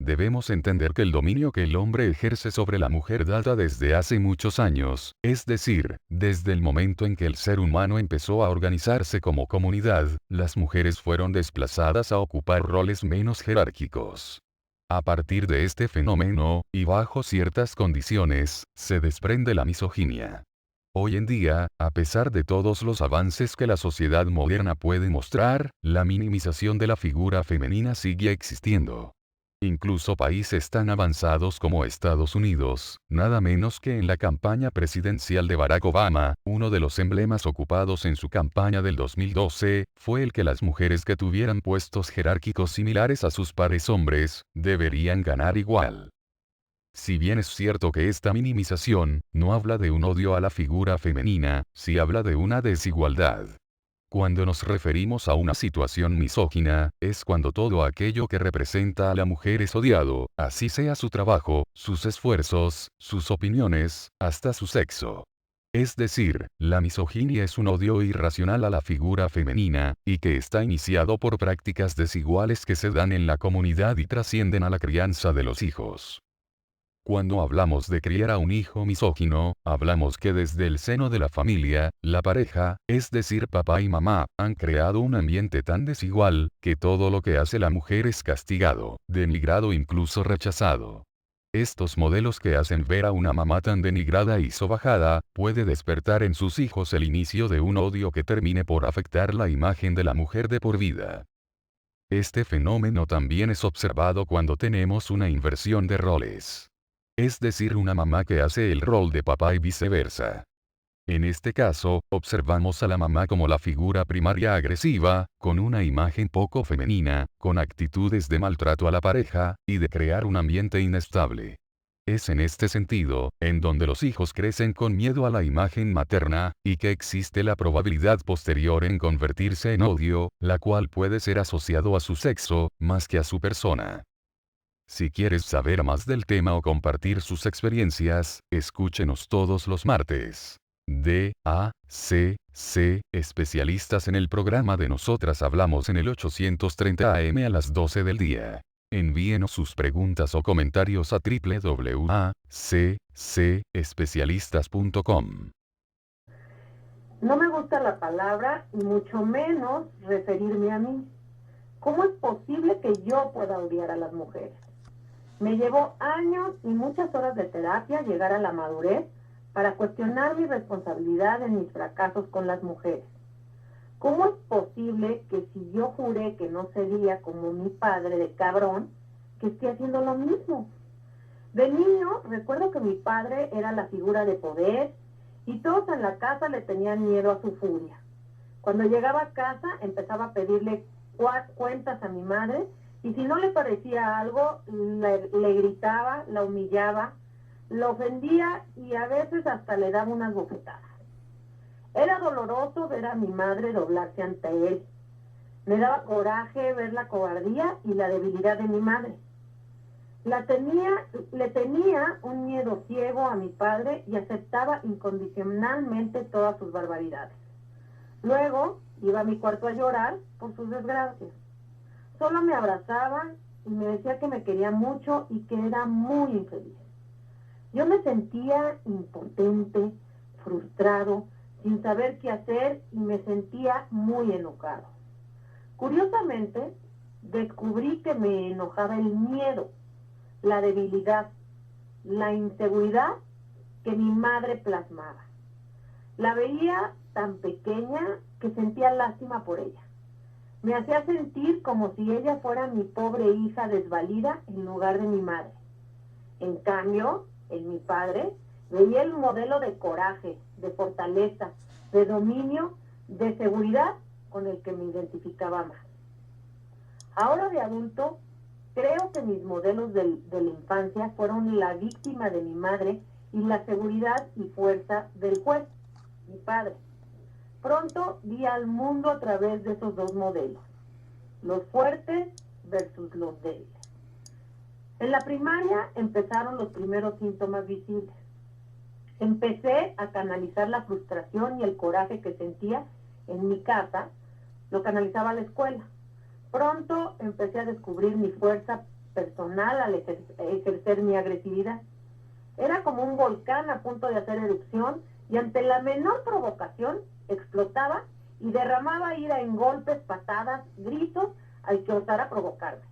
debemos entender que el dominio que el hombre ejerce sobre la mujer data desde hace muchos años, es decir, desde el momento en que el ser humano empezó a organizarse como comunidad, las mujeres fueron desplazadas a ocupar roles menos jerárquicos. A partir de este fenómeno, y bajo ciertas condiciones, se desprende la misoginia. Hoy en día, a pesar de todos los avances que la sociedad moderna puede mostrar, la minimización de la figura femenina sigue existiendo. Incluso países tan avanzados como Estados Unidos, nada menos que en la campaña presidencial de Barack Obama, uno de los emblemas ocupados en su campaña del 2012, fue el que las mujeres que tuvieran puestos jerárquicos similares a sus pares hombres, deberían ganar igual. Si bien es cierto que esta minimización, no habla de un odio a la figura femenina, sí habla de una desigualdad. Cuando nos referimos a una situación misógina, es cuando todo aquello que representa a la mujer es odiado, así sea su trabajo, sus esfuerzos, sus opiniones, hasta su sexo. Es decir, la misoginia es un odio irracional a la figura femenina, y que está iniciado por prácticas desiguales que se dan en la comunidad y trascienden a la crianza de los hijos. Cuando hablamos de criar a un hijo misógino, hablamos que desde el seno de la familia, la pareja, es decir papá y mamá, han creado un ambiente tan desigual, que todo lo que hace la mujer es castigado, denigrado, incluso rechazado. Estos modelos que hacen ver a una mamá tan denigrada y sobajada, puede despertar en sus hijos el inicio de un odio que termine por afectar la imagen de la mujer de por vida. Este fenómeno también es observado cuando tenemos una inversión de roles. Es decir, una mamá que hace el rol de papá y viceversa. En este caso, observamos a la mamá como la figura primaria agresiva, con una imagen poco femenina, con actitudes de maltrato a la pareja, y de crear un ambiente inestable. Es en este sentido, en donde los hijos crecen con miedo a la imagen materna, y que existe la probabilidad posterior en convertirse en odio, la cual puede ser asociado a su sexo, más que a su persona. Si quieres saber más del tema o compartir sus experiencias, escúchenos todos los martes. D.A.C.C. Especialistas en el programa de Nosotras Hablamos en el 830 AM a las 12 del día. Envíenos sus preguntas o comentarios a www.accespecialistas.com. No me gusta la palabra y mucho menos referirme a mí. ¿Cómo es posible que yo pueda odiar a las mujeres? Me llevó años y muchas horas de terapia llegar a la madurez para cuestionar mi responsabilidad en mis fracasos con las mujeres. ¿Cómo es posible que si yo juré que no sería como mi padre de cabrón, que esté haciendo lo mismo? De niño recuerdo que mi padre era la figura de poder y todos en la casa le tenían miedo a su furia. Cuando llegaba a casa empezaba a pedirle cuentas a mi madre y si no le parecía algo, le gritaba, la humillaba, la ofendía y a veces hasta le daba unas bofetadas. Era doloroso ver a mi madre doblarse ante él. Me daba coraje ver la cobardía y la debilidad de mi madre. Le tenía un miedo ciego a mi padre y aceptaba incondicionalmente todas sus barbaridades. Luego iba a mi cuarto a llorar por sus desgracias. Solo me abrazaba y me decía que me quería mucho y que era muy infeliz. Yo me sentía impotente, frustrado, sin saber qué hacer y me sentía muy enojado. Curiosamente, descubrí que me enojaba el miedo, la debilidad, la inseguridad que mi madre plasmaba. La veía tan pequeña que sentía lástima por ella. Me hacía sentir como si ella fuera mi pobre hija desvalida en lugar de mi madre. En cambio, en mi padre, veía el modelo de coraje, de fortaleza, de dominio, de seguridad con el que me identificaba más. Ahora de adulto, creo que mis modelos de la infancia fueron la víctima de mi madre y la seguridad y fuerza del juez, mi padre. Pronto vi al mundo a través de esos dos modelos, los fuertes versus los débiles. En la primaria empezaron los primeros síntomas visibles. Empecé a canalizar la frustración y el coraje que sentía en mi casa, lo canalizaba a la escuela. Pronto empecé a descubrir mi fuerza personal al ejercer mi agresividad. Era como un volcán a punto de hacer erupción y ante la menor provocación explotaba y derramaba ira en golpes, patadas, gritos al que osara provocarme.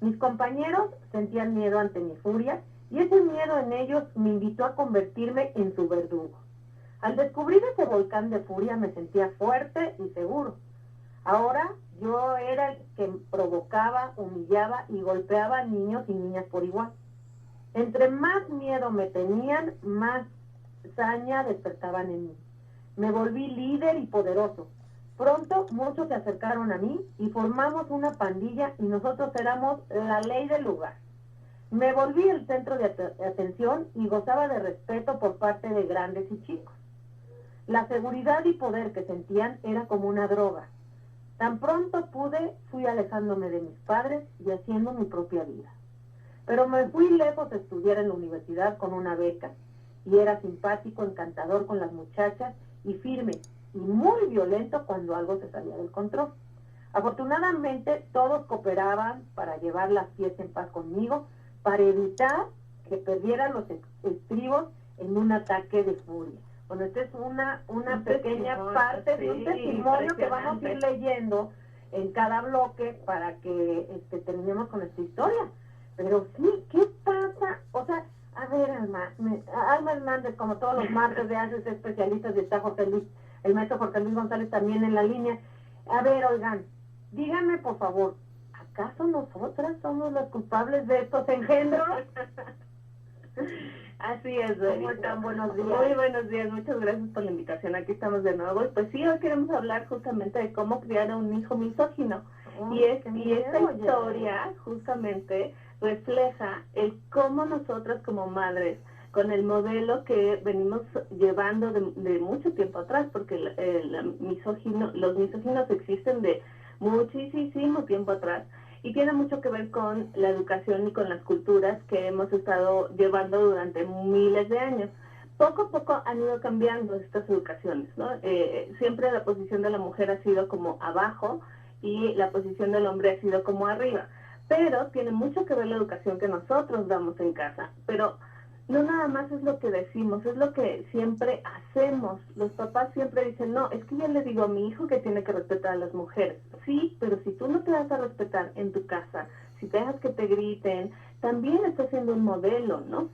Mis compañeros sentían miedo ante mi furia y ese miedo en ellos me invitó a convertirme en su verdugo. Al descubrir ese volcán de furia me sentía fuerte y seguro. Ahora yo era el que provocaba, humillaba y golpeaba a niños y niñas por igual. Entre más miedo me tenían, más saña despertaban en mí. Me volví líder y poderoso. Pronto muchos se acercaron a mí y formamos una pandilla y nosotros éramos la ley del lugar. Me volví el centro de atención y gozaba de respeto por parte de grandes y chicos. La seguridad y poder que sentían era como una droga. Tan pronto pude, fui alejándome de mis padres y haciendo mi propia vida. Pero me fui lejos a estudiar en la universidad con una beca, y era simpático, encantador con las muchachas, y firme, y muy violento cuando algo se salía del control. Afortunadamente, todos cooperaban para llevar las fiestas en paz conmigo, para evitar que perdiera los estribos en un ataque de furia. Bueno, esta es una pequeña parte de un testimonio que vamos a ir leyendo en cada bloque para que terminemos con esta historia. Pero sí, ¿qué pasa? O sea, a ver, Alma Hernández, como todos los martes de Haces Especialistas, y está Jorge Luis, el maestro Jorge Luis González también en la línea. A ver, oigan, díganme por favor, ¿acaso nosotras somos los culpables de estos engendros? Así es, ¿cómo están? Buenos días. Muy buenos días, muchas gracias por la invitación. Aquí estamos de nuevo. Y pues sí, hoy queremos hablar justamente de cómo criar a un hijo misógino. Y esta historia justamente refleja el cómo nosotras como madres, con el modelo que venimos llevando de mucho tiempo atrás, porque los misóginos existen de muchísimo tiempo atrás, y tiene mucho que ver con la educación y con las culturas que hemos estado llevando durante miles de años. Poco a poco han ido cambiando estas educaciones, ¿no? Siempre la posición de la mujer ha sido como abajo y la posición del hombre ha sido como arriba. Pero tiene mucho que ver la educación que nosotros damos en casa. Pero no nada más es lo que decimos, es lo que siempre hacemos. Los papás siempre dicen, no, es que yo le digo a mi hijo que tiene que respetar a las mujeres. Sí, pero si tú no te das a respetar en tu casa, si te dejas que te griten, también estás siendo un modelo, ¿no?,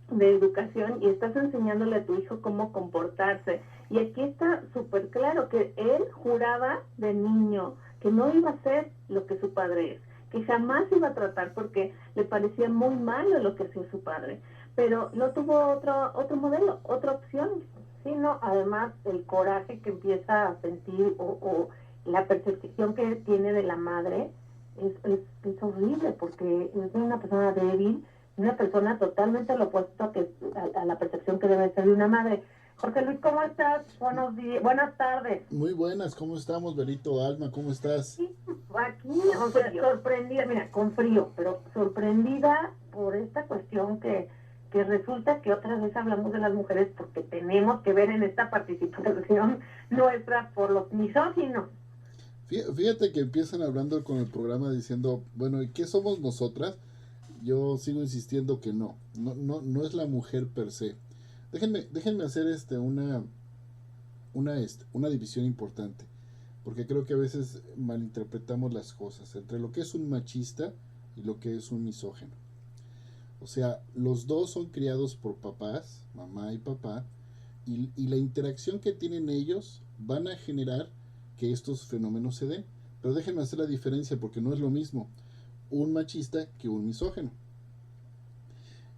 de educación y estás enseñándole a tu hijo cómo comportarse. Y aquí está súper claro que él juraba de niño que no iba a hacer lo que su padre es, que jamás iba a tratar porque le parecía muy malo lo que hacía su padre, pero no tuvo otro modelo, otra opción. Sí, no, además el coraje que empieza a sentir o la percepción que tiene de la madre es horrible, porque es una persona débil, una persona totalmente lo opuesto a la percepción que debe ser de una madre. Jorge Luis, ¿cómo estás? Buenos días, buenas tardes. Muy buenas, ¿cómo estamos, Berito, Alma? ¿Cómo estás? Sí, aquí, o sea, sorprendida, mira, con frío, pero sorprendida por esta cuestión que resulta que otra vez hablamos de las mujeres porque tenemos que ver en esta participación nuestra por los misóginos. Fíjate que empiezan hablando con el programa diciendo, bueno, ¿y qué somos nosotras? Yo sigo insistiendo que no es la mujer per se. Déjenme hacer una división importante, porque creo que a veces malinterpretamos las cosas entre lo que es un machista y lo que es un misógino. O sea, los dos son criados por papás, mamá y papá, y la interacción que tienen ellos van a generar que estos fenómenos se den. Pero déjenme hacer la diferencia porque no es lo mismo un machista que un misógino.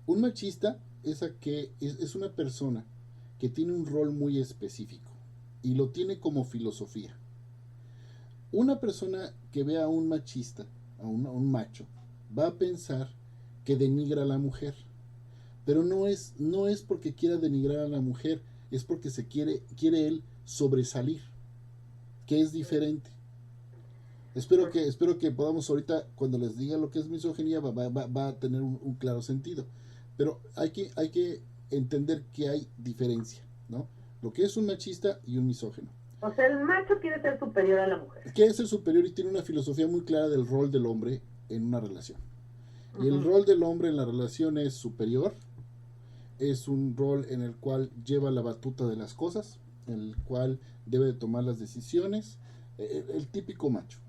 Un machista es una persona que tiene un rol muy específico y lo tiene como filosofía. Una persona que vea a un machista, a un macho, va a pensar que denigra a la mujer, pero no es porque quiera denigrar a la mujer, es porque quiere él sobresalir, que es diferente. Espero que podamos ahorita, cuando les diga lo que es misoginia, va a tener un claro sentido. Pero hay que entender que hay diferencia, ¿no? Lo que es un machista y un misógino. O sea, el macho quiere ser superior a la mujer. Quiere ser superior y tiene una filosofía muy clara del rol del hombre en una relación. Y el rol del hombre en la relación es superior, es un rol en el cual lleva la batuta de las cosas, en el cual debe de tomar las decisiones, el típico macho.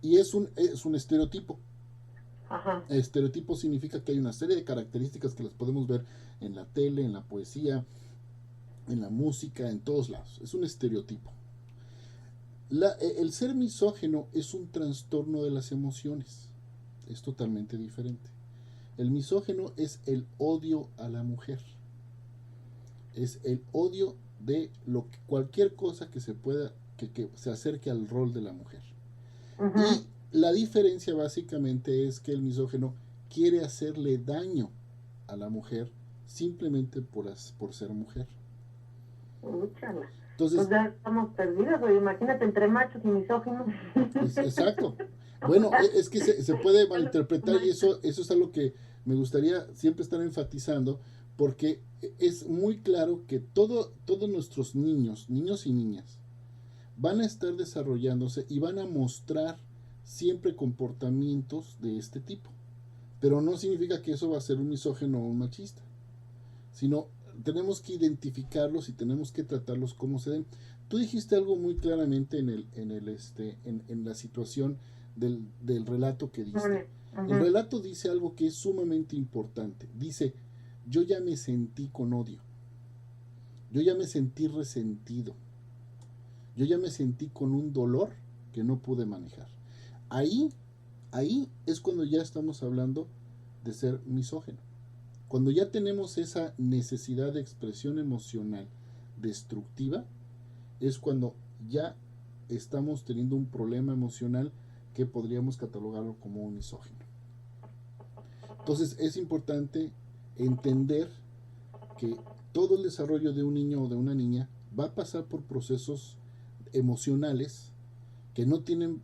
Y es un estereotipo. Ajá. Estereotipo significa que hay una serie de características que las podemos ver en la tele, en la poesía, en la música, en todos lados. Es un estereotipo. El ser misógino es un trastorno de las emociones. Es totalmente diferente. El misógino es el odio a la mujer. Es el odio de cualquier cosa que se pueda, que se acerque al rol de la mujer. Y la diferencia básicamente es que el misógino quiere hacerle daño a la mujer simplemente por ser mujer. Entonces, pues ya estamos perdidos, oye, imagínate entre machos y misóginos. Exacto. Bueno, es que se puede malinterpretar y eso es algo que me gustaría siempre estar enfatizando, porque es muy claro que todos nuestros niños y niñas van a estar desarrollándose y van a mostrar siempre comportamientos de este tipo. Pero no significa que eso va a ser un misógino o un machista, sino tenemos que identificarlos y tenemos que tratarlos como se den. Tú dijiste algo muy claramente en la situación del relato que diste. El relato dice algo que es sumamente importante. Dice, yo ya me sentí con odio. Yo ya me sentí resentido. Yo ya me sentí con un dolor que no pude manejar. Ahí es cuando ya estamos hablando de ser misógino. Cuando ya tenemos esa necesidad de expresión emocional destructiva, es cuando ya estamos teniendo un problema emocional que podríamos catalogarlo como un misógino. Entonces es importante entender que todo el desarrollo de un niño o de una niña va a pasar por procesos emocionales que no tienen,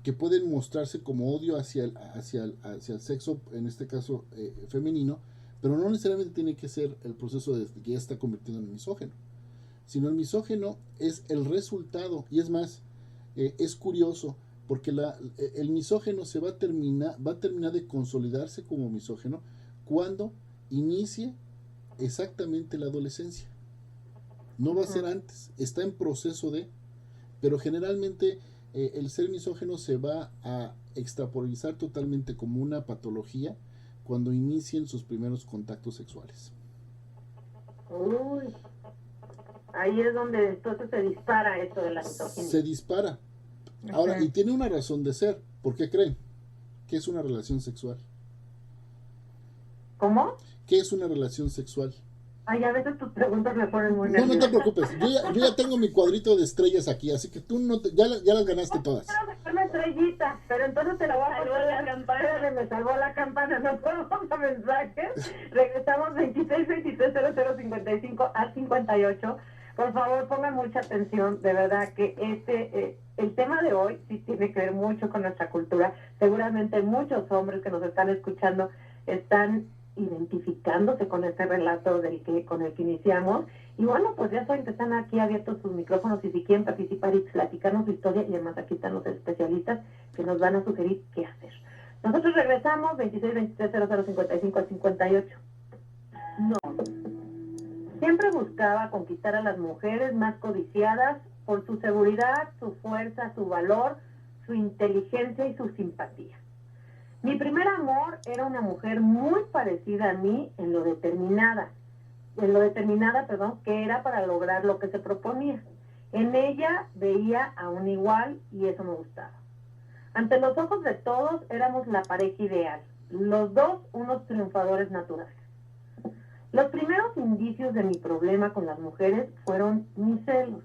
que pueden mostrarse como odio hacia el sexo, en este caso femenino, pero no necesariamente tiene que ser el proceso de que ya está convirtiendo en misógeno, sino el misógeno es el resultado. Y es más, es curioso porque el misógeno va a terminar de consolidarse como misógeno cuando inicie exactamente la adolescencia. No va a ser antes, está en proceso pero generalmente el ser misógeno se va a extrapolizar totalmente como una patología cuando inicien sus primeros contactos sexuales. Uy, ahí es donde entonces se dispara esto de la misoginia. Se dispara. Ahora, y tiene una razón de ser. ¿Por qué creen? ¿Qué es una relación sexual? ¿Cómo? ¿Qué es una relación sexual? Ay, a veces tus preguntas me ponen muy nerviosa. No te preocupes, yo ya tengo mi cuadrito de estrellas aquí, así que tú ya las ganaste todas. Quiero sacar una estrellita, pero entonces te la voy a poner la campana. Espérame, me salvó la campana, no puedo mandar mensajes. Regresamos 26 23 00 55 al 58. Por favor, pongan mucha atención, de verdad que el tema de hoy sí tiene que ver mucho con nuestra cultura. Seguramente muchos hombres que nos están escuchando están identificándose con este relato con el que iniciamos. Y bueno, pues ya saben que están aquí abiertos sus micrófonos y si quieren participar y platicarnos su historia, y además aquí están los especialistas que nos van a sugerir qué hacer. Nosotros regresamos 26 23 00 55 al 58. No. Siempre buscaba conquistar a las mujeres más codiciadas por su seguridad, su fuerza, su valor, su inteligencia y su simpatía. Mi primer amor era una mujer muy parecida a mí en lo determinada, que era para lograr lo que se proponía. En ella veía a un igual y eso me gustaba. Ante los ojos de todos éramos la pareja ideal, los dos unos triunfadores naturales. Los primeros indicios de mi problema con las mujeres fueron mis celos.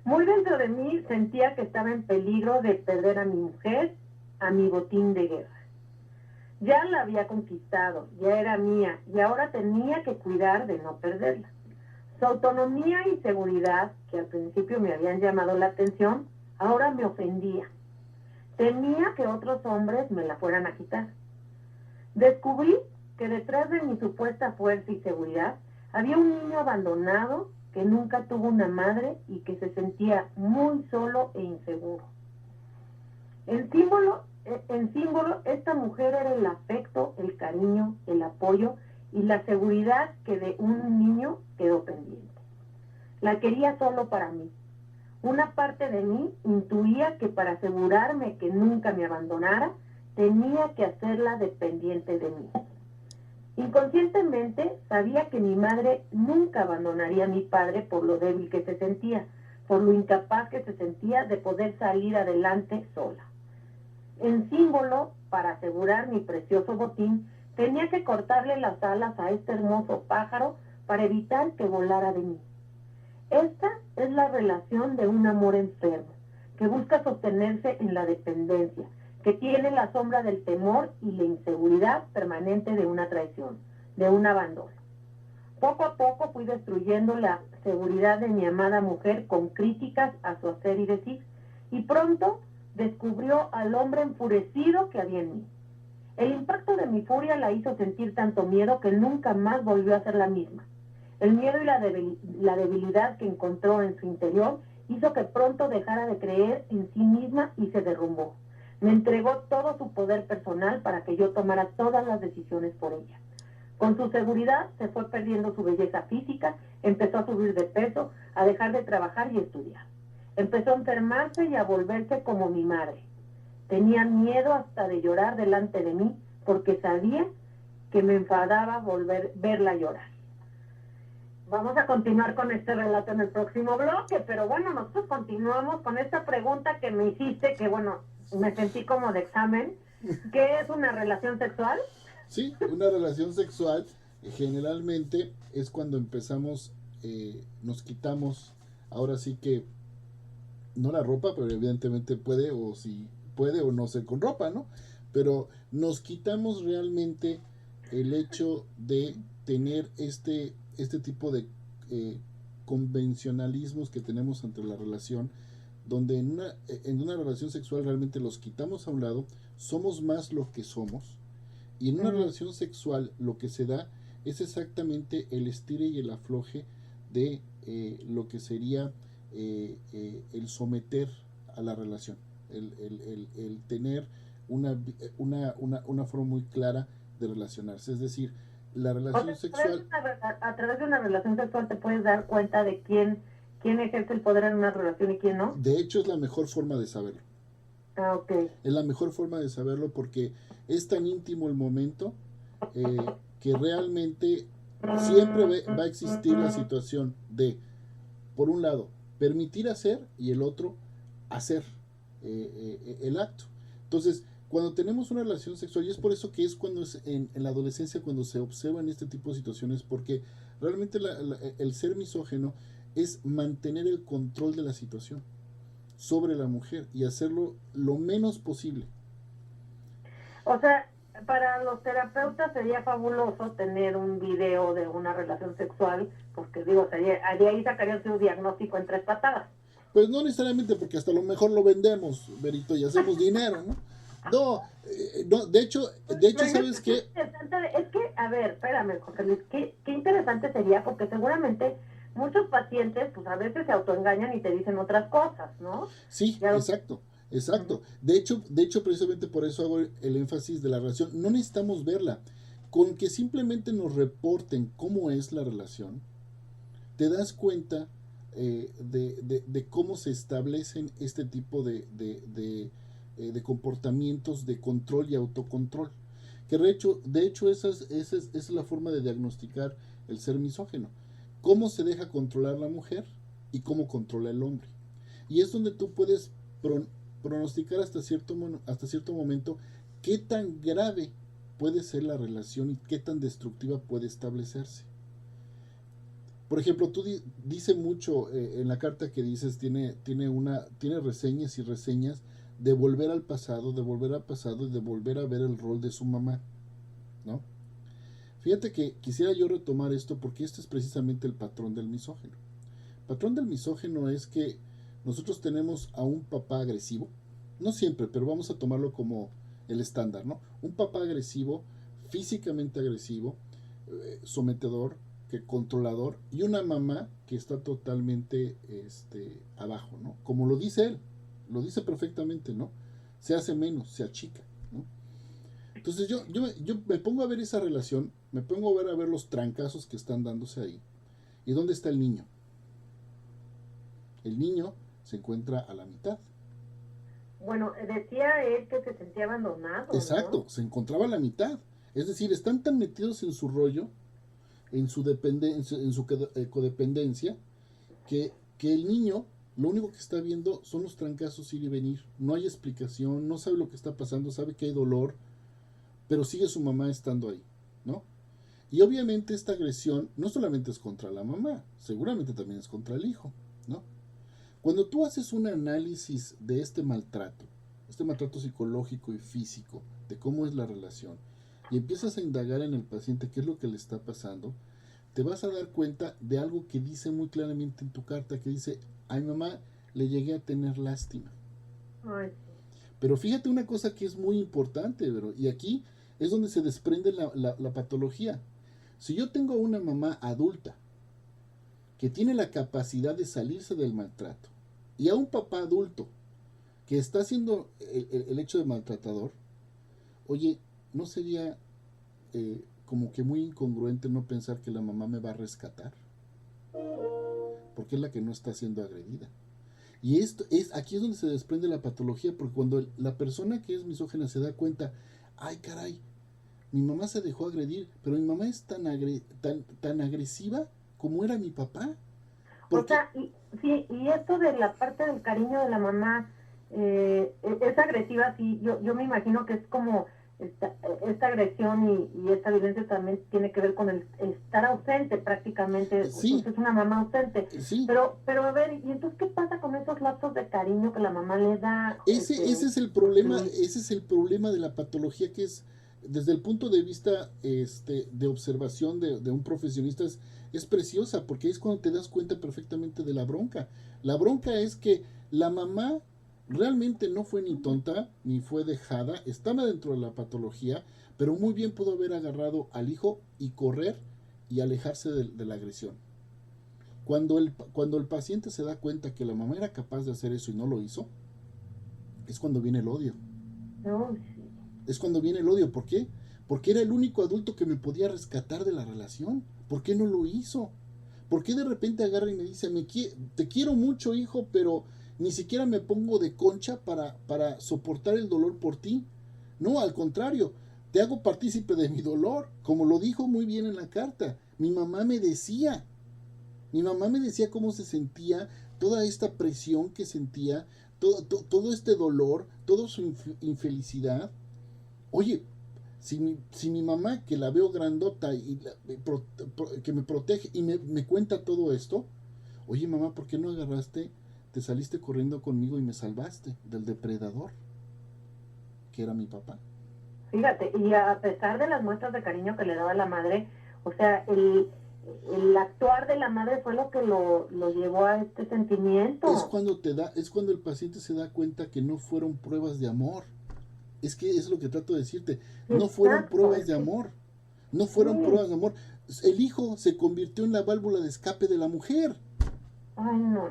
Muy dentro de mí sentía que estaba en peligro de perder a mi mujer, a mi botín de guerra. Ya la había conquistado, ya era mía, y ahora tenía que cuidar de no perderla. Su autonomía y seguridad, que al principio me habían llamado la atención, ahora me ofendía. Temía que otros hombres me la fueran a quitar. Descubrí que detrás de mi supuesta fuerza y seguridad había un niño abandonado que nunca tuvo una madre y que se sentía muy solo e inseguro. El símbolo En símbolo, esta mujer era el afecto, el cariño, el apoyo y la seguridad que de un niño quedó pendiente. La quería solo para mí. Una parte de mí intuía que para asegurarme que nunca me abandonara, tenía que hacerla dependiente de mí. Inconscientemente sabía que mi madre nunca abandonaría a mi padre por lo débil que se sentía, por lo incapaz que se sentía de poder salir adelante sola. En símbolo, para asegurar mi precioso botín, tenía que cortarle las alas a este hermoso pájaro para evitar que volara de mí. Esta es la relación de un amor enfermo, que busca sostenerse en la dependencia, que tiene la sombra del temor y la inseguridad permanente de una traición, de un abandono. Poco a poco fui destruyendo la seguridad de mi amada mujer con críticas a su hacer y decir, y pronto descubrió al hombre enfurecido que había en mí. El impacto de mi furia la hizo sentir tanto miedo que nunca más volvió a ser la misma. El miedo y la debilidad que encontró en su interior hizo que pronto dejara de creer en sí misma y se derrumbó. Me entregó todo su poder personal para que yo tomara todas las decisiones por ella. Con su seguridad se fue perdiendo su belleza física, empezó a subir de peso, a dejar de trabajar y estudiar. Empezó a enfermarse y a volverse como mi madre. Tenía miedo hasta de llorar delante de mí porque sabía que me enfadaba verla llorar. Vamos a continuar con este relato en el próximo bloque, pero bueno, nosotros continuamos con esta pregunta que me hiciste, que bueno, me sentí como de examen. ¿Qué es una relación sexual? Sí, una relación sexual generalmente es cuando empezamos, nos quitamos, ahora sí que, no la ropa, pero evidentemente puede o si puede o no ser con ropa, ¿no? Pero nos quitamos realmente el hecho de tener este tipo de convencionalismos que tenemos ante la relación, donde en una relación sexual realmente los quitamos a un lado, somos más lo que somos, y en una relación sexual lo que se da es exactamente el estire y el afloje de lo que sería el someter a la relación, el tener una forma muy clara de relacionarse. Es decir, la relación sexual... A través de una relación sexual te puedes dar cuenta de quién ejerce el poder en una relación y quién no. De hecho, es la mejor forma de saberlo. Ah, ok. Es la mejor forma de saberlo porque es tan íntimo el momento que realmente siempre va a existir la situación de, por un lado, permitir hacer y el otro, hacer el acto. Entonces, cuando tenemos una relación sexual, y es por eso que es cuando es en la adolescencia cuando se observan este tipo de situaciones, porque realmente el ser misógino es mantener el control de la situación sobre la mujer y hacerlo lo menos posible. O sea, para los terapeutas sería fabuloso tener un video de una relación sexual, porque digo, de ahí sacarían su diagnóstico en 3 patadas. Pues no necesariamente, porque hasta lo mejor lo vendemos, Berito, y hacemos dinero, ¿no? No, de hecho, ¿sabes qué? Es que, a ver, espérame, José Luis, qué interesante sería, porque seguramente muchos pacientes, pues a veces se autoengañan y te dicen otras cosas, ¿no? Sí, exacto. De hecho, precisamente por eso hago el énfasis de la relación. No necesitamos verla. Con que simplemente nos reporten cómo es la relación, te das cuenta de cómo se establecen este tipo de comportamientos de control y autocontrol. Que de hecho esa es la forma de diagnosticar el ser misógino. Cómo se deja controlar la mujer y cómo controla el hombre. Y es donde tú puedes pronosticar hasta cierto momento qué tan grave puede ser la relación y qué tan destructiva puede establecerse. Por ejemplo, tú dice mucho en la carta que dices, tiene reseñas y reseñas de volver al pasado y de volver a ver el rol de su mamá, ¿no? Fíjate que quisiera yo retomar esto porque este es precisamente el patrón del misógino. El patrón del misógino es que nosotros tenemos a un papá agresivo, no siempre, pero vamos a tomarlo como el estándar, ¿no? Un papá agresivo, físicamente agresivo, sometedor, controlador, y una mamá que está totalmente abajo, ¿no? Como lo dice él, lo dice perfectamente, ¿no? se hace menos, se achica, ¿no? Entonces yo me pongo a ver esa relación, me pongo a ver los trancazos que están dándose ahí. ¿Y dónde está el niño? El niño se encuentra a la mitad. Bueno, decía él que se sentía abandonado. Exacto, ¿no? Se encontraba a la mitad. Es decir, están tan metidos en su rollo, en su codependencia, que el niño lo único que está viendo son los trancazos ir y venir. No hay explicación, no sabe lo que está pasando, sabe que hay dolor, pero sigue su mamá estando ahí, ¿no? Y obviamente esta agresión no solamente es contra la mamá, seguramente también es contra el hijo, ¿no? Cuando tú haces un análisis de este maltrato psicológico y físico, de cómo es la relación, y empiezas a indagar en el paciente qué es lo que le está pasando, te vas a dar cuenta de algo que dice muy claramente en tu carta, que dice, a mi mamá le llegué a tener lástima. Ay. Pero fíjate una cosa que es muy importante, ¿verdad? Y aquí es donde se desprende la patología. Si yo tengo una mamá adulta que tiene la capacidad de salirse del maltrato y a un papá adulto que está haciendo el hecho de maltratador, oye, ¿no sería como que muy incongruente no pensar que la mamá me va a rescatar? Porque es la que no está siendo agredida. Y aquí es donde se desprende la patología, porque cuando la persona que es misógina se da cuenta, ay caray, mi mamá se dejó agredir, pero mi mamá es tan agresiva como era mi papá. Porque... O sea, y esto de la parte del cariño de la mamá es agresiva, sí, yo me imagino que es como esta agresión y esta violencia también tiene que ver con el estar ausente prácticamente. Sí. Es una mamá ausente. Sí. Pero a ver, ¿y entonces qué pasa con esos lapsos de cariño que la mamá le da? Ese es el problema, ese es el problema de la patología, que es desde el punto de vista de observación de un profesionista es preciosa, porque es cuando te das cuenta perfectamente de la bronca. La bronca es que la mamá realmente no fue ni tonta, ni fue dejada, estaba dentro de la patología, pero muy bien pudo haber agarrado al hijo y correr y alejarse de la agresión. Cuando el paciente se da cuenta que la mamá era capaz de hacer eso y no lo hizo, es cuando viene el odio. No. Es cuando viene el odio. ¿Por qué? Porque era el único adulto que me podía rescatar de la relación. ¿Por qué no lo hizo? ¿Por qué de repente agarra y me dice, te quiero mucho, hijo, pero ni siquiera me pongo de concha para soportar el dolor por ti? No, al contrario, te hago partícipe de mi dolor, como lo dijo muy bien en la carta. Mi mamá me decía cómo se sentía, toda esta presión que sentía, todo este dolor, toda su infelicidad. Oye, si mi mamá, que la veo grandota y que me protege y me cuenta todo esto, oye mamá, ¿por qué no te saliste corriendo conmigo y me salvaste del depredador, que era mi papá? Fíjate, y a pesar de las muestras de cariño que le daba la madre, o sea, el actuar de la madre fue lo que lo llevó a este sentimiento. Es cuando el paciente se da cuenta que no fueron pruebas de amor. Es que es lo que trato de decirte. No fueron pruebas de amor. No fueron pruebas de amor. El hijo se convirtió en la válvula de escape de la mujer. Ay, no.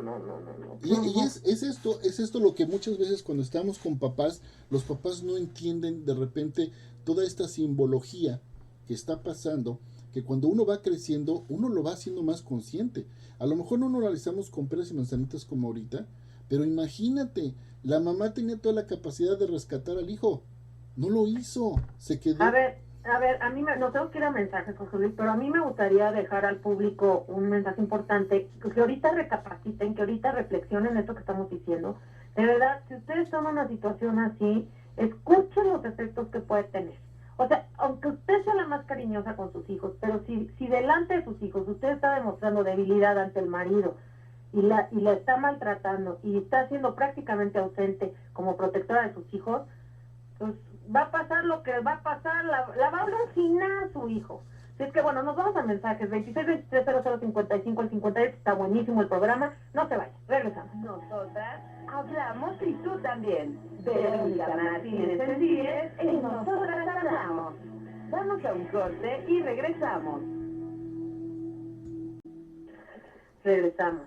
Y es esto lo que muchas veces cuando estamos con papás, los papás no entienden de repente toda esta simbología que está pasando, que cuando uno va creciendo, uno lo va haciendo más consciente. A lo mejor no nos realizamos con peras y manzanitas como ahorita, pero imagínate, la mamá tenía toda la capacidad de rescatar al hijo. No lo hizo, se quedó. A ver, a mí no tengo que ir a mensajes, José Luis, pero a mí me gustaría dejar al público un mensaje importante, que ahorita recapaciten, que ahorita reflexionen esto que estamos diciendo. De verdad, si ustedes están en una situación así, escuchen los efectos que puede tener. O sea, aunque usted sea la más cariñosa con sus hijos, pero si delante de sus hijos usted está demostrando debilidad ante el marido y la está maltratando y está siendo prácticamente ausente como protectora de sus hijos, pues va a pasar lo que va a pasar, la va a alucinar su hijo. Así es que bueno, nos vamos a mensajes, 26-23-00-55 al 58, está buenísimo el programa, no se vaya, regresamos. Nosotras hablamos y tú también. Verónica Martínez Sencilles, en Nosotras Hablamos. Vamos a un corte y regresamos. Regresamos.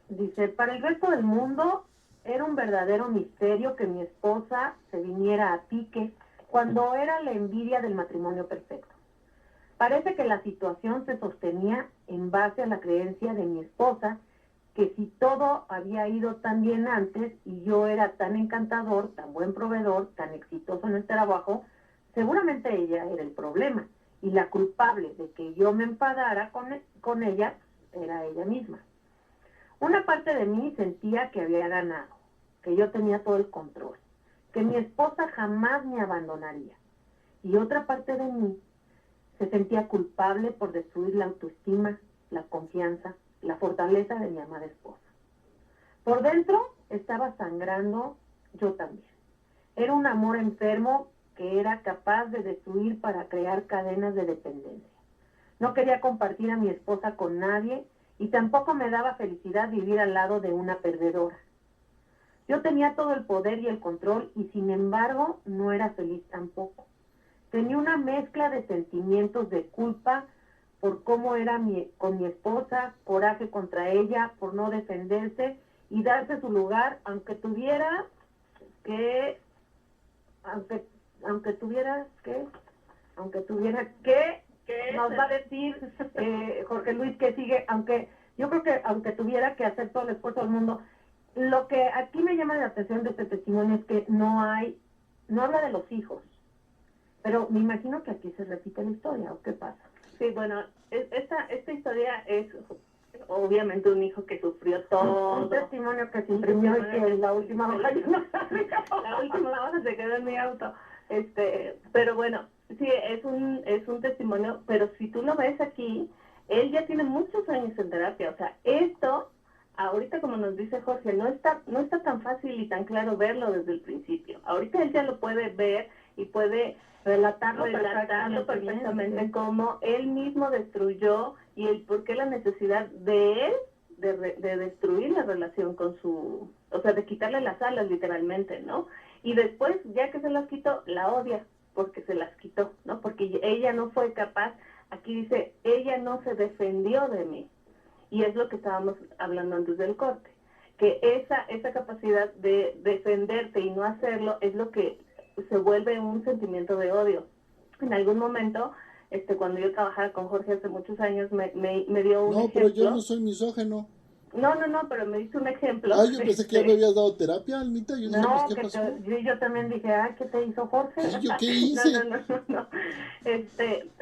Dice, para el resto del mundo, Era un verdadero misterio que mi esposa se viniera a pique cuando era la envidia del matrimonio perfecto. Parece que la situación se sostenía en base a la creencia de mi esposa que si todo había ido tan bien antes y yo era tan encantador, tan buen proveedor, tan exitoso en el trabajo, seguramente ella era el problema y la culpable de que yo me enfadara con ella era ella misma. Una parte de mí sentía que había ganado, que yo tenía todo el control, que mi esposa jamás me abandonaría. Y otra parte de mí se sentía culpable por destruir la autoestima, la confianza, la fortaleza de mi amada esposa. Por dentro estaba sangrando yo también. Era un amor enfermo que era capaz de destruir para crear cadenas de dependencia. No quería compartir a mi esposa con nadie y tampoco me daba felicidad vivir al lado de una perdedora. Yo tenía todo el poder y el control y sin embargo no era feliz tampoco. Tenía una mezcla de sentimientos de culpa por cómo era con mi esposa, coraje contra ella, por no defenderse y darse su lugar, aunque tuviera que nos va a decir Jorge Luis que sigue, yo creo que aunque tuviera que hacer todo el esfuerzo del mundo. Lo que aquí me llama la atención de este testimonio es que no habla de los hijos, pero me imagino que aquí se repite la historia, ¿o qué pasa? Sí, bueno, esta historia es obviamente un hijo que sufrió todo. Un testimonio que se imprimió y que la última hoja yo no la última hoja se quedó en mi auto. Pero bueno, sí, es un testimonio, pero si tú lo ves aquí, él ya tiene muchos años en terapia, o sea, esto, ahorita como nos dice Jorge, no está tan fácil y tan claro verlo desde el principio. Ahorita él ya lo puede ver y puede relatarlo perfectamente cómo él mismo destruyó y el por qué la necesidad de él de destruir la relación con o sea, de quitarle las alas literalmente, ¿no? Y después, ya que se las quitó, la odia porque se las quitó, ¿no? Porque ella no fue capaz, aquí dice, ella no se defendió de mí. Y es lo que estábamos hablando antes del corte, que esa capacidad de defenderte y no hacerlo es lo que se vuelve un sentimiento de odio. En algún momento, cuando yo trabajaba con Jorge hace muchos años, me dio un ejemplo. No, pero yo no soy misógeno. No, pero me diste un ejemplo. Ah, yo pensé que ya me habías dado terapia, Almita. Yo dije, pues, ¿qué pasó? Yo también dije, ¿qué te hizo Jorge? ¿Yo qué hice? No.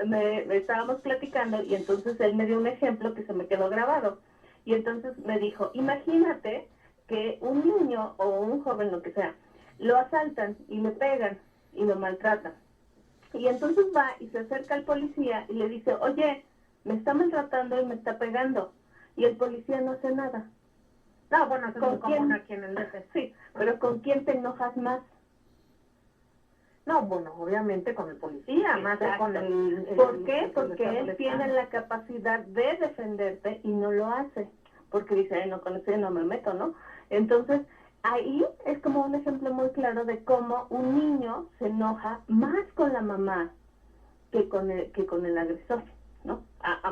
Me estábamos platicando y entonces él me dio un ejemplo que se me quedó grabado. Y entonces me dijo, imagínate que un niño o un joven, lo que sea, lo asaltan y le pegan y lo maltratan. Y entonces va y se acerca al policía y le dice, oye, me está maltratando y me está pegando. Y el policía no hace nada. No, bueno, eso ¿con es muy común aquí en el DF. Sí, pero ¿con quién te enojas más? No, bueno, obviamente con el policía, más que con el... ¿Por qué? Porque él tiene la capacidad de defenderte y no lo hace. Porque dice, no, con ese no me meto, ¿no? Entonces, ahí es como un ejemplo muy claro de cómo un niño se enoja más con la mamá que con el agresor, ¿no?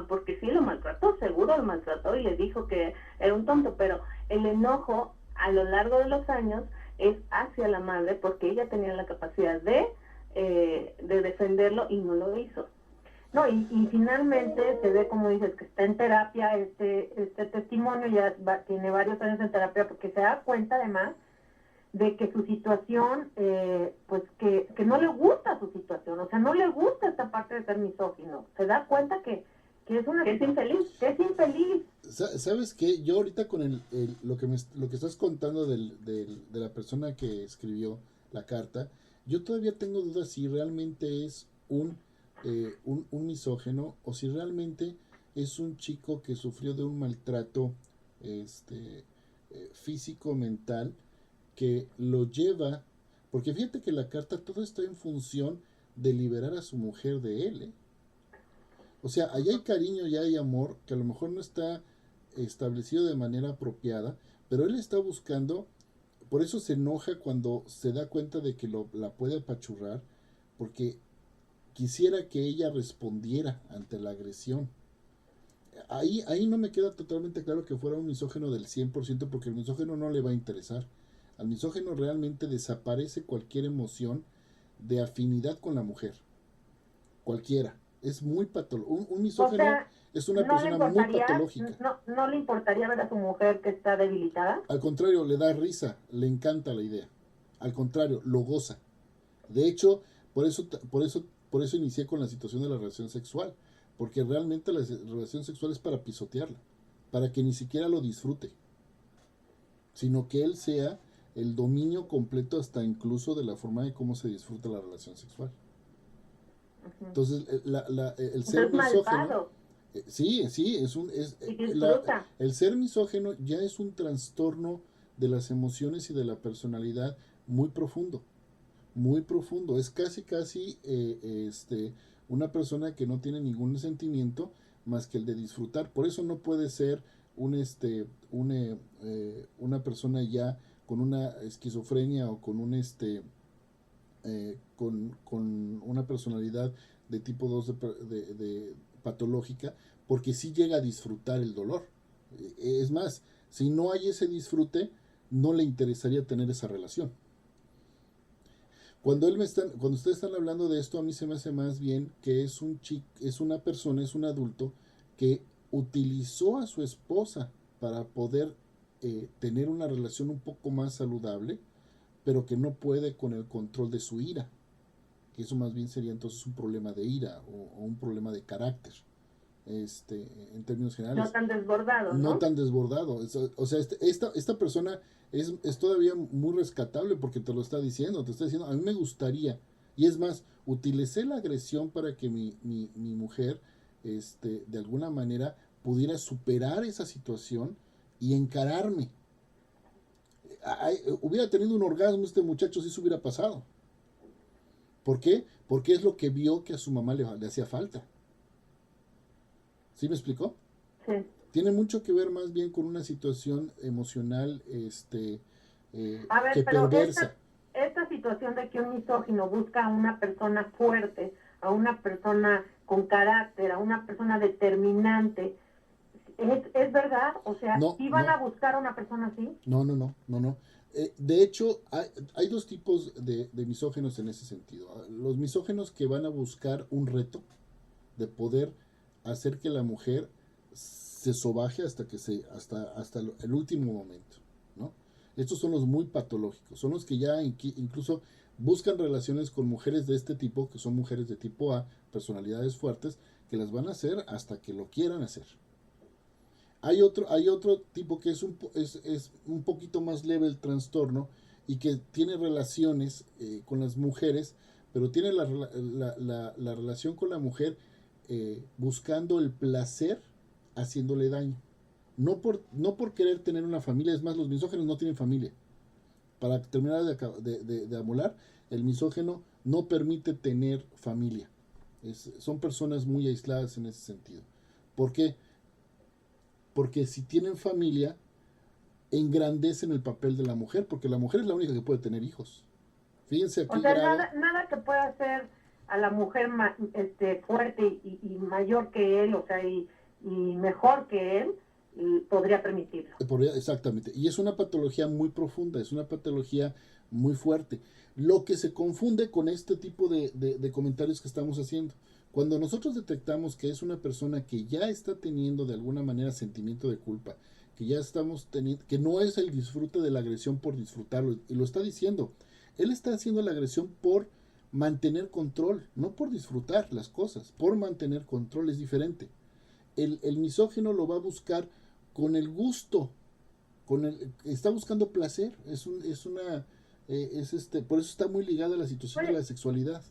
Porque sí lo maltrató, seguro lo maltrató y le dijo que era un tonto, pero el enojo a lo largo de los años es hacia la madre porque ella tenía la capacidad de defenderlo y no lo hizo. No, y finalmente se ve, como dices, que está en terapia, este testimonio ya tiene varios años en terapia porque se da cuenta además de que su situación, pues que no le gusta su situación, o sea, no le gusta esta parte de ser misógino, se da cuenta que es infeliz. ¿Sabes qué? Yo ahorita con lo que estás contando de la persona que escribió la carta, yo todavía tengo dudas si realmente es un misógeno o si realmente es un chico que sufrió de un maltrato físico, mental, que lo lleva, porque fíjate que la carta todo está en función de liberar a su mujer de él, ¿eh? O sea, allá hay cariño y hay amor que a lo mejor no está establecido de manera apropiada, pero él está buscando, por eso se enoja cuando se da cuenta de que la puede apachurrar, porque quisiera que ella respondiera ante la agresión. Ahí no me queda totalmente claro que fuera un misógeno del 100%, porque el misógeno no le va a interesar. Al misógino realmente desaparece cualquier emoción de afinidad con la mujer. Cualquiera. Es muy patológico. Un misógino es una persona muy patológica. No le importaría ver a su mujer que está debilitada. Al contrario, le da risa, le encanta la idea. Al contrario, lo goza. De hecho, por eso inicié con la situación de la relación sexual. Porque realmente la relación sexual es para pisotearla. Para que ni siquiera lo disfrute. Sino que él sea el dominio completo hasta incluso de la forma de cómo se disfruta la relación sexual. Entonces, el ser misógino, sí, el ser misógino ya es un trastorno de las emociones y de la personalidad muy profundo, es casi una persona que no tiene ningún sentimiento más que el de disfrutar. Por eso no puede ser una persona ya con una esquizofrenia o con con una personalidad de tipo 2 de patológica, porque sí llega a disfrutar el dolor. Es más, si no hay ese disfrute, no le interesaría tener esa relación. Cuando ustedes están hablando de esto, a mí se me hace más bien que es una persona, es un adulto que utilizó a su esposa para poder tener una relación un poco más saludable, pero que no puede con el control de su ira, que eso más bien sería entonces un problema de ira o un problema de carácter, en términos generales. No tan desbordado, ¿no? No tan desbordado. O sea, esta persona es todavía muy rescatable porque te está diciendo, a mí me gustaría, y es más, utilicé la agresión para que mi mujer, de alguna manera, pudiera superar esa situación y encararme. Hubiera tenido un orgasmo este muchacho si eso hubiera pasado. ¿Por qué? Porque es lo que vio que a su mamá le hacía falta. ¿Sí me explicó? Sí. Tiene mucho que ver más bien con una situación emocional a ver, que pero perversa. Esta situación de que un misógino busca a una persona fuerte, a una persona con carácter, a una persona determinante, ¿es verdad? O sea, ¿sí van a buscar a una persona así? No. De hecho, hay dos tipos de misóginos en ese sentido. Los misóginos que van a buscar un reto de poder hacer que la mujer se sobaje hasta el último momento, ¿no? Estos son los muy patológicos, son los que ya incluso buscan relaciones con mujeres de este tipo, que son mujeres de tipo A, personalidades fuertes, que las van a hacer hasta que lo quieran hacer. Hay otro tipo que es un poquito más leve el trastorno y que tiene relaciones con las mujeres, pero tiene la relación con la mujer buscando el placer, haciéndole daño. No por querer tener una familia. Es más, los misógenos no tienen familia. Para terminar de amolar, el misógeno no permite tener familia. Son personas muy aisladas en ese sentido. ¿Por qué? Porque si tienen familia, engrandecen el papel de la mujer, porque la mujer es la única que puede tener hijos. Fíjense aquí. O sea, nada que pueda hacer a la mujer fuerte y mayor que él, o sea, y mejor que él, podría permitirlo. Exactamente. Y es una patología muy profunda, es una patología muy fuerte. Lo que se confunde con este tipo de comentarios que estamos haciendo. Cuando nosotros detectamos que es una persona que ya está teniendo de alguna manera sentimiento de culpa, que ya estamos teniendo, que no es el disfrute de la agresión por disfrutarlo, y lo está diciendo, él está haciendo la agresión por mantener control, no por disfrutar las cosas, por mantener control, es diferente. El misógino lo va a buscar con el gusto, está buscando placer, por eso está muy ligada a la situación de la sexualidad.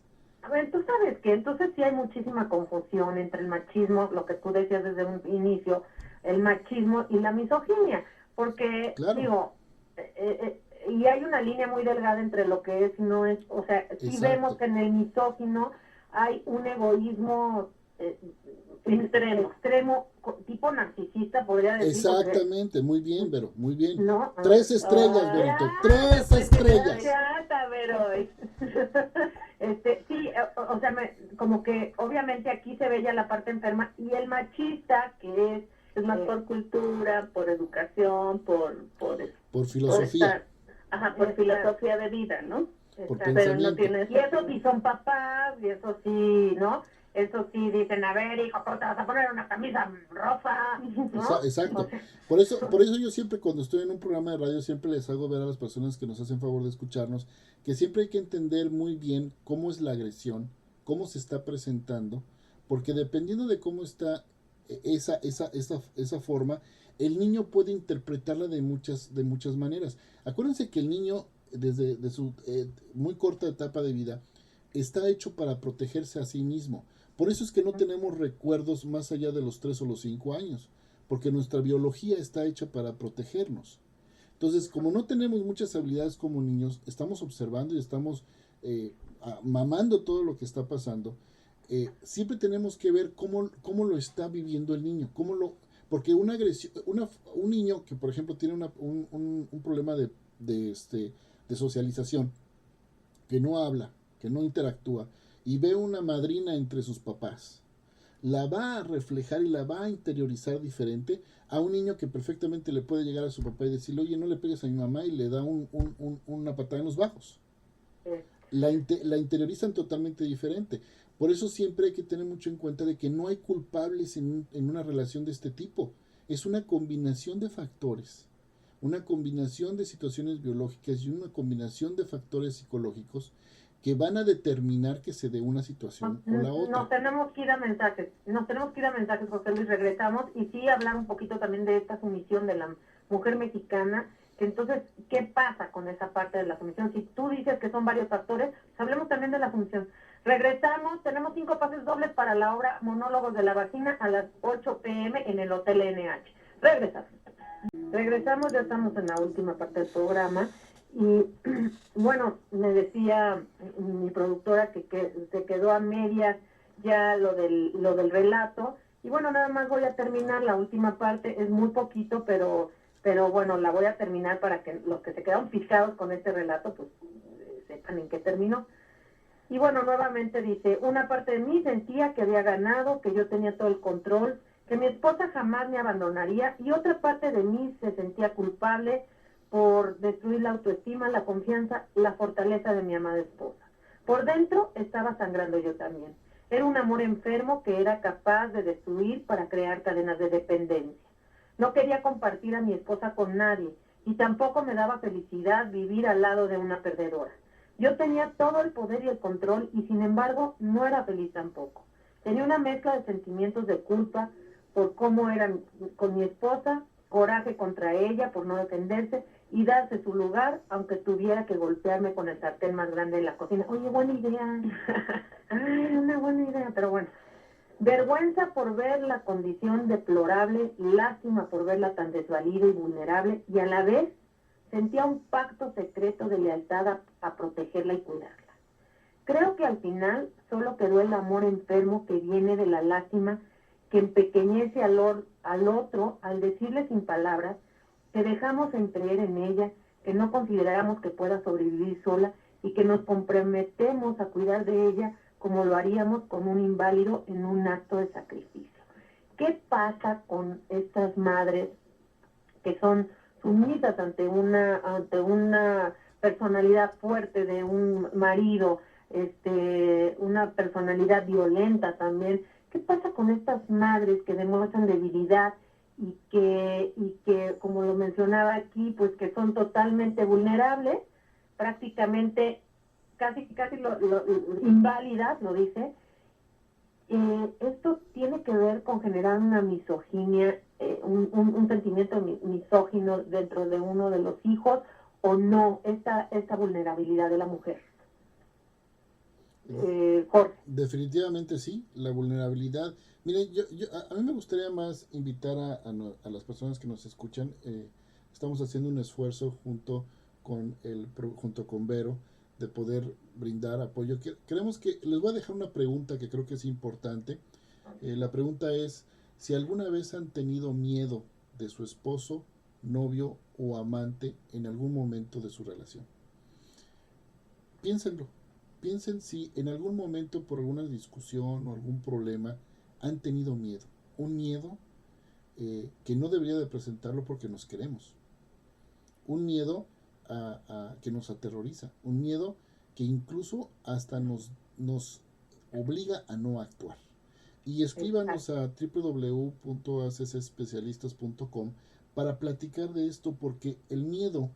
A ver, tú sabes que entonces sí hay muchísima confusión entre el machismo, lo que tú decías desde un inicio, el machismo y la misoginia, porque, claro. Y hay una línea muy delgada entre lo que es y no es, o sea, sí Exacto. Vemos que en el misógino hay un egoísmo extremo, tipo narcisista, podría decir. Exactamente, muy bien, Vero, muy bien. ¿No? 3 estrellas, Verito, 3 estrellas. Sí, o sea, como que obviamente aquí se ve ya la parte enferma, y el machista, que es más por cultura, por educación, por filosofía. Ajá, por filosofía de vida, ¿no? Por Pero no tienes... Y eso sí son papás, y eso sí, ¿no? Eso sí dicen, a ver, hijo, ¿cómo te vas a poner una camisa rosa? ¿no? Exacto. Por eso yo siempre cuando estoy en un programa de radio siempre les hago ver a las personas que nos hacen favor de escucharnos que siempre hay que entender muy bien cómo es la agresión, cómo se está presentando, porque dependiendo de cómo está esa forma, el niño puede interpretarla de muchas maneras. Acuérdense que el niño desde de su muy corta etapa de vida está hecho para protegerse a sí mismo. Por eso es que no tenemos recuerdos más allá de los 3 o los 5 años, porque nuestra biología está hecha para protegernos. Entonces, como no tenemos muchas habilidades como niños, estamos observando y estamos mamando todo lo que está pasando. Siempre tenemos que ver cómo lo está viviendo el niño, porque una agresión, un niño que por ejemplo tiene un problema de socialización, que no habla, que no interactúa, y ve una madrina entre sus papás, la va a reflejar y la va a interiorizar diferente a un niño que perfectamente le puede llegar a su papá y decirle, oye, no le pegues a mi mamá, y le da una patada en los bajos. La interiorizan totalmente diferente. Por eso siempre hay que tener mucho en cuenta de que no hay culpables en una relación de este tipo. Es una combinación de factores, una combinación de situaciones biológicas y una combinación de factores psicológicos que van a determinar que se dé una situación o la otra. Nos tenemos que ir a mensajes, José Luis, regresamos, y sí hablar un poquito también de esta sumisión de la mujer mexicana, que entonces, ¿qué pasa con esa parte de la sumisión? Si tú dices que son varios factores, pues hablemos también de la sumisión. Regresamos, tenemos 5 pases dobles para la obra Monólogos de la Vagina a las 8 p.m. en el Hotel NH. Regresamos, ya estamos en la última parte del programa. Y bueno, me decía mi productora que se quedó a medias ya lo del relato. Y bueno, nada más voy a terminar la última parte, es muy poquito, pero bueno, la voy a terminar para que los que se quedaron picados con este relato, pues sepan en qué terminó. Y bueno, nuevamente dice, una parte de mí sentía que había ganado, que yo tenía todo el control, que mi esposa jamás me abandonaría, y otra parte de mí se sentía culpable por destruir la autoestima, la confianza, la fortaleza de mi amada esposa. Por dentro estaba sangrando yo también. Era un amor enfermo que era capaz de destruir para crear cadenas de dependencia. No quería compartir a mi esposa con nadie, y tampoco me daba felicidad vivir al lado de una perdedora. Yo tenía todo el poder y el control, y sin embargo no era feliz tampoco. Tenía una mezcla de sentimientos de culpa por cómo era con mi esposa, coraje contra ella por no defenderse y darse su lugar, aunque tuviera que golpearme con el sartén más grande de la cocina. Oye, buena idea. Ay, una buena idea, pero bueno. Vergüenza por ver la condición deplorable, lástima por verla tan desvalida y vulnerable, y a la vez sentía un pacto secreto de lealtad a protegerla y cuidarla. Creo que al final solo quedó el amor enfermo que viene de la lástima, que empequeñece al otro al decirle sin palabras que dejamos en creer en ella, que no consideramos que pueda sobrevivir sola y que nos comprometemos a cuidar de ella como lo haríamos con un inválido en un acto de sacrificio. ¿Qué pasa con estas madres que son sumisas ante una personalidad fuerte de un marido, una personalidad violenta también? ¿Qué pasa con estas madres que demuestran debilidad y que, como lo mencionaba aquí, pues que son totalmente vulnerables, prácticamente casi inválidas, lo dice? Esto tiene que ver con generar una misoginia, un sentimiento misógino dentro de uno de los hijos, o no, esta vulnerabilidad de la mujer. Jorge. Definitivamente sí, la vulnerabilidad. Miren, a mí me gustaría más invitar a las personas que nos escuchan. Estamos haciendo un esfuerzo junto con Vero de poder brindar apoyo. Queremos que les voy a dejar una pregunta que creo que es importante. La pregunta es si alguna vez han tenido miedo de su esposo, novio o amante en algún momento de su relación. Piénsenlo. Piensen si en algún momento por alguna discusión o algún problema han tenido miedo. Un miedo que no debería de presentarlo porque nos queremos. Un miedo que nos aterroriza, un miedo que incluso hasta nos obliga a no actuar. Y escríbanos a www.accespecialistas.com para platicar de esto, porque el miedo,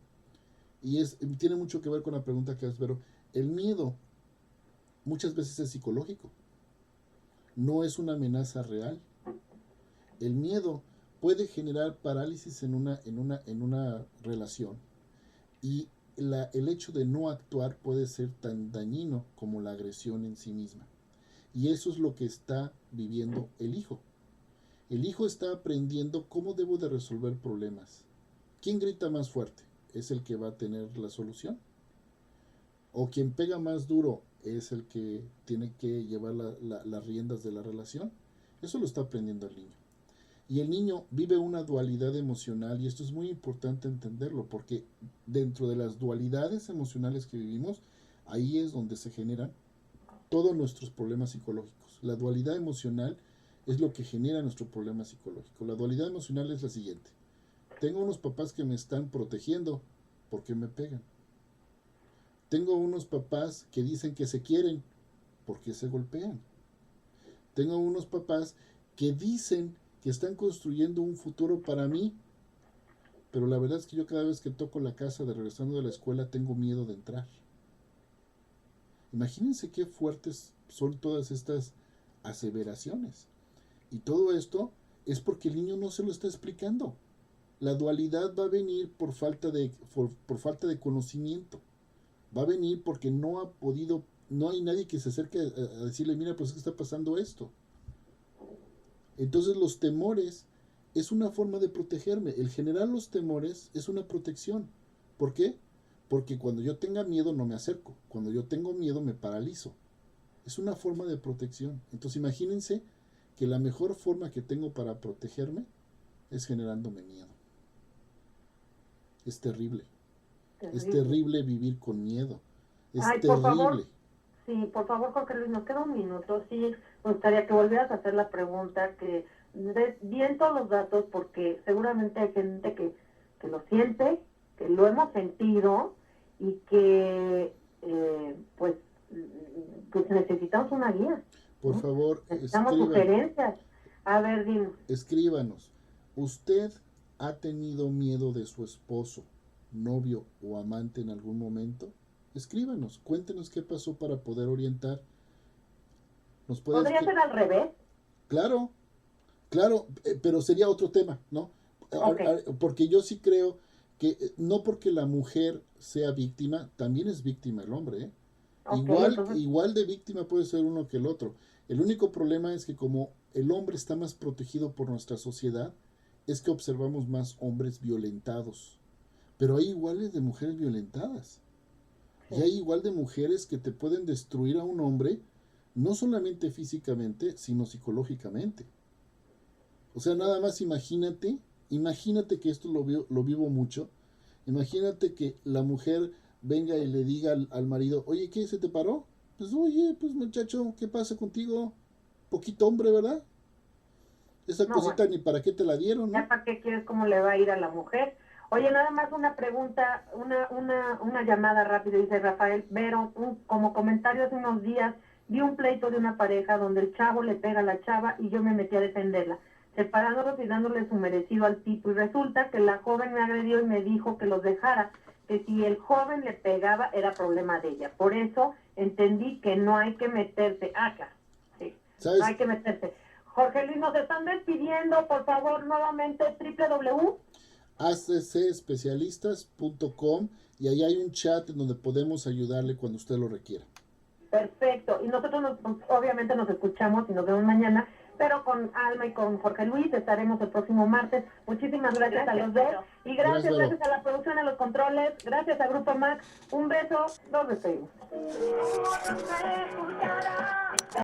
tiene mucho que ver con la pregunta que haces, pero el miedo muchas veces es psicológico, no es una amenaza real. El miedo puede generar parálisis en una relación, y el hecho de no actuar puede ser tan dañino como la agresión en sí misma. Y eso es lo que está viviendo el hijo. El hijo está aprendiendo cómo debo de resolver problemas. ¿Quién grita más fuerte? ¿Es el que va a tener la solución? ¿O quien pega más duro es el que tiene que llevar las riendas de la relación? Eso lo está aprendiendo el niño. Y el niño vive una dualidad emocional, y esto es muy importante entenderlo, porque dentro de las dualidades emocionales que vivimos, ahí es donde se generan todos nuestros problemas psicológicos. La dualidad emocional es lo que genera nuestro problema psicológico. La dualidad emocional es la siguiente: tengo unos papás que me están protegiendo porque me pegan. Tengo unos papás que dicen que se quieren porque se golpean. Tengo unos papás que dicen que están construyendo un futuro para mí, pero la verdad es que yo cada vez que toco la casa de regresando de la escuela tengo miedo de entrar. Imagínense qué fuertes son todas estas aseveraciones. Y todo esto es porque el niño no se lo está explicando. La dualidad va a venir por falta de conocimiento. Va a venir porque no hay nadie que se acerque a decirle, mira, pues es que está pasando esto. Entonces los temores es una forma de protegerme. El generar los temores es una protección. ¿Por qué? Porque cuando yo tenga miedo no me acerco. Cuando yo tengo miedo me paralizo. Es una forma de protección. Entonces imagínense que la mejor forma que tengo para protegerme es generándome miedo. Es terrible. Es terrible vivir con miedo. Es terrible. Por favor. Sí, por favor, Jorge Luis, nos queda un minuto. Sí, me gustaría que volvieras a hacer la pregunta, que des bien todos los datos, porque seguramente hay gente que lo siente, que lo hemos sentido, y que pues necesitamos una guía. Por favor, necesitamos sugerencias. A ver, dinos. Escríbanos. ¿Usted ha tenido miedo de su esposo, novio o amante en algún momento? Escríbanos, cuéntenos qué pasó para poder orientar. ¿Podría ser al revés? Claro, pero sería otro tema, ¿no? Okay. Porque yo sí creo que no porque la mujer sea víctima, también es víctima el hombre, ¿eh? Okay, igual de víctima puede ser uno que el otro. El único problema es que como el hombre está más protegido por nuestra sociedad, es que observamos más hombres violentados. Pero hay iguales de mujeres violentadas. Y hay igual de mujeres que te pueden destruir a un hombre, no solamente físicamente, sino psicológicamente. O sea, nada más imagínate que esto lo vivo mucho. Imagínate que la mujer venga y le diga al marido, oye, ¿qué? ¿Se te paró? Pues, oye, pues muchacho, ¿qué pasa contigo? Poquito hombre, ¿verdad? Esa cosita ni para qué te la dieron, ¿no? ¿Ya para qué quieres cómo le va a ir a la mujer? Oye, nada más una pregunta, una llamada rápida, dice Rafael Vero, como comentario hace unos días, vi un pleito de una pareja donde el chavo le pega a la chava y yo me metí a defenderla, separándolos y dándole su merecido al tipo, y resulta que la joven me agredió y me dijo que los dejara, que si el joven le pegaba era problema de ella. Por eso entendí que no hay que meterse acá, sí, no hay que meterse. Jorge Luis, nos están despidiendo, por favor, nuevamente, accespecialistas.com, y ahí hay un chat en donde podemos ayudarle cuando usted lo requiera. Perfecto, y nosotros obviamente nos escuchamos y nos vemos mañana, pero con Alma y con Jorge Luis estaremos el próximo martes. Muchísimas gracias a los dos, y gracias a la producción, a los controles, gracias a Grupo Max, un beso, nos despedimos.